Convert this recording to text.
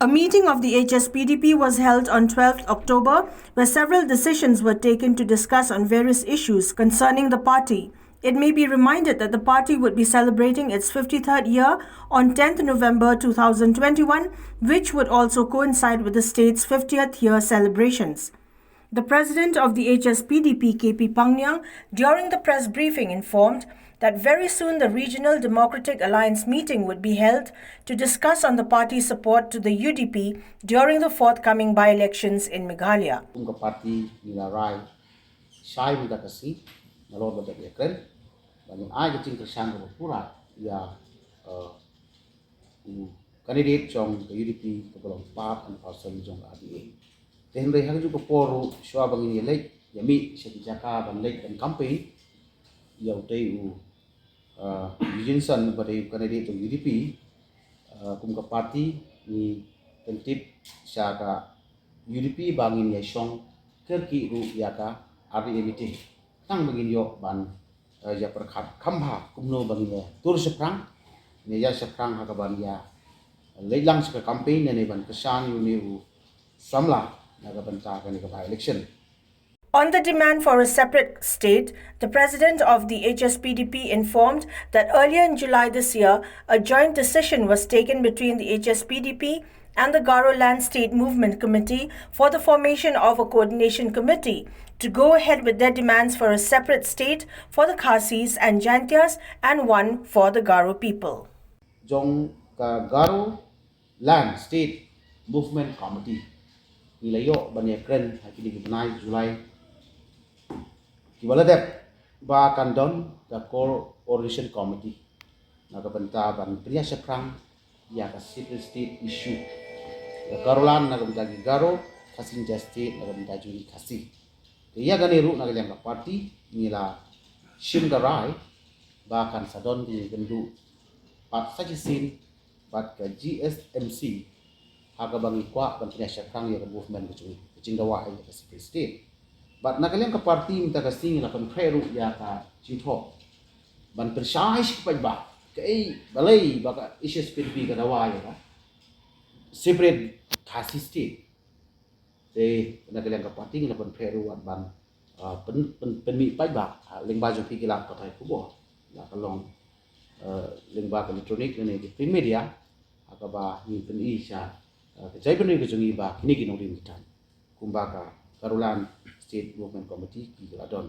A meeting of the Hspdp was held on 12th October, where several decisions were taken to discuss on various issues concerning the party. It may be reminded that the party would be celebrating its 53rd year on 10th November 2021, which would also coincide with the state's 50th year celebrations. The president of the Hspdp, KP Pangyang, during the press briefing informed that very soon the Regional Democratic Alliance meeting would be held to discuss on the party's support to the UDP during the forthcoming by-elections in Meghalaya. Parti nilarai sai buda kasi nalor buda ekren bani ai kecing kersang pura ya candidate jong ke UDP ke belong part and parcel jong ADA then rei hang ju ko poru shwa bangin yelek yami sekijaka ban lek dan campaign yau tei Jinsan pada candidate jong UDP kum ke parti ni tentip syaka UDP bangin ya song kerki ru yaka RDMT tang bangin yo ban ya perkhat khamha kumno bangin ya tur seprang ne ya seprang ha ka ban ya leilang se campaign ne ban kesan yu ne u samla na ka ban ta ka ne ka election. On the demand for a separate state, the president of the Hspdp informed that earlier in July this year, a joint decision was taken between the Hspdp and the Garo Land State Movement Committee for the formation of a coordination committee to go ahead with their demands for a separate state for the Khasis and Jaintias and one for the Garo people. Jong ka Garo Land State Movement Committee nilayo banyakren hakili gibnai July Kibaladep ba kandon the coordination committee nagabanta ban priya seprang ya ka state issue the Garolan nagabanta Garo Khasin state nagabanta juri Khasi ya ganeru nagalang ka party nila Shimgarai ba kan sadon di gendu pat sajisin bat ka GSMC hagabangi kwa ban priya seprang ya movement kecui kecinggawa ya ka state but nagalang ka party minta kasing na konfero ya ka chitho ban precise pa ba kay balay baka Hspdp ka dawa ya separate Khasi state te nagalang ka party na konfero at ban penmi pa ba lingba jong pikilang ka tay kubo la kalong lingba elektronik ne di print media akaba ni peni sya kajai peni ko jongi ba kini kinong rin kitan kumbaga Garolan State Movement Committee ki Ladon